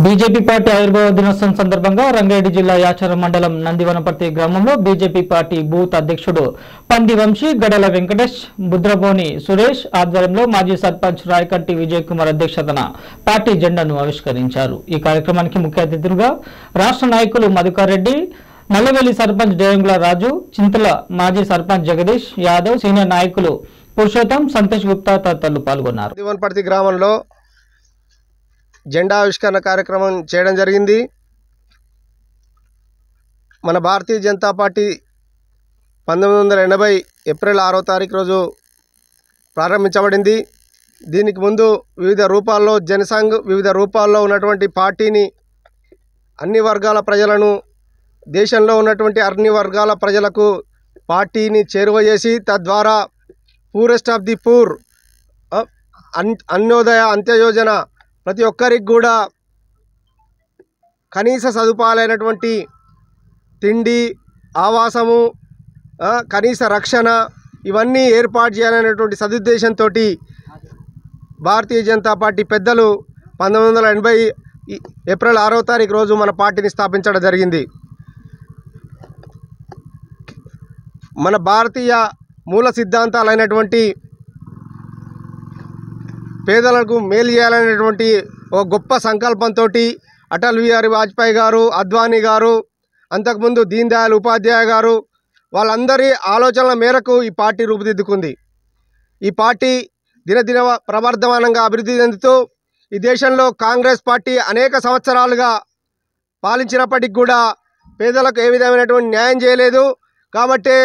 BJP party ఆవిర్భావ దినోత్సవం సందర్భంగా రంగారెడ్డి జిల్లా యాచారం మండలం నందివనపర్తి గ్రామంలో బీజేపీ పార్టీ బూత్ అధ్యక్షుడు పంది వంశీ, గడల వెంకటేష్, బుద్రబోని సురేష్ ఆధ్వర్యంలో మాజీ సర్పంచ్ రాయకంటి విజయ్ కుమార్ అధ్యక్షతన పార్టీ జెండాను ఆవిష్కరించారు। ఈ కార్యక్రమానికి ముఖ్య అతిథులుగా రాష్ట్ర నాయకులు మధుకర్ రెడ్డి, నల్లవెల్లి సర్పంచ్ డేంగుల రాజు, చింతల మాజీ సర్పంచ్ జగదీష్ యాదవ్, సీనియర్ నాయకులు పురుషోత్తం, సంతోష్ గుప్తా తదితరులు పాల్గొన్నారు। నందివనపర్తి గ్రామంలో జెండా ఆవిష్కరణ కార్యక్రమం చేయడం జరిగింది। మన భారతీయ జనతా పార్టీ 1980 ఏప్రిల్ 6వ తారీఖు రోజు ప్రారంభించబడింది। దీనికి ముందు వివిధ రూపాల్లో జనసంఘ్ వివిధ రూపాల్లో ఉన్నటువంటి పార్టీని అన్ని వర్గాల ప్రజలను, దేశంలో ఉన్నటువంటి అన్ని వర్గాల ప్రజలకు పార్టీని చేరువ చేసి తద్వారా పూరెస్ట్ ఆఫ్ ది పూర్, అన్యోదయ అంత్యయోజన ప్రతి ఒక్కరికి కూడా కనీస సదుపాయాలైనటువంటి తిండి, ఆవాసము, కనీస రక్షణ ఇవన్నీ ఏర్పాటు చేయాలనేటువంటి సదుద్దేశంతో భారతీయ జనతా పార్టీ పెద్దలు 1980 ఏప్రిల్ 6వ తారీఖు రోజు మన పార్టీని స్థాపించడం జరిగింది। మన భారతీయ మూల సిద్ధాంతాలైనటువంటి పేదలకు మేలు చేయాలనేటువంటి ఒక గొప్ప సంకల్పంతో అటల్ బిహారీ వాజ్పేయి గారు, అద్వానీ గారు, అంతకుముందు దీన్ దయాళ్ ఉపాధ్యాయ గారు వాళ్ళందరి ఆలోచనల మేరకు ఈ పార్టీ రూపుదిద్దుకుంది। ఈ పార్టీ దినదిన ప్రవర్ధమానంగా అభివృద్ధి చెందుతూ ఈ దేశంలో కాంగ్రెస్ పార్టీ అనేక సంవత్సరాలుగా పాలించినప్పటికి కూడా పేదలకు ఏ విధమైనటువంటి న్యాయం చేయలేదు కాబట్టి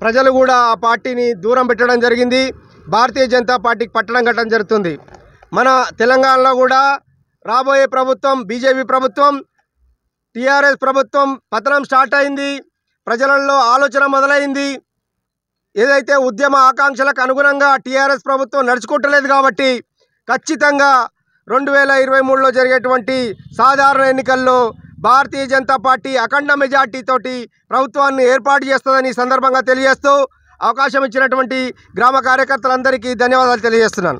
ప్రజలు కూడా ఆ పార్టీని దూరం పెట్టడం జరిగింది। భారతీయ జనతా పార్టీకి పట్టడం కట్టడం జరుగుతుంది। మన తెలంగాణలో కూడా రాబోయే ప్రభుత్వం బీజేపీ ప్రభుత్వం, టీఆర్ఎస్ ప్రభుత్వం పతనం స్టార్ట్ అయింది। ప్రజలలో ఆలోచన మొదలైంది। ఏదైతే ఉద్యమ ఆకాంక్షలకు అనుగుణంగా టీఆర్ఎస్ ప్రభుత్వం నడుచుకుంటలేదు కాబట్టి ఖచ్చితంగా 2023లో జరిగేటువంటి సాధారణ ఎన్నికల్లో భారతీయ జనతా పార్టీ అఖండ మెజార్టీతోటి ప్రభుత్వాన్ని ఏర్పాటు చేస్తుందని సందర్భంగా తెలియజేస్తూ అవకాశం ఇచ్చినటువంటి గ్రామ కార్యకర్తలందరికీ ధన్యవాదాలు తెలియజేస్తున్నాను।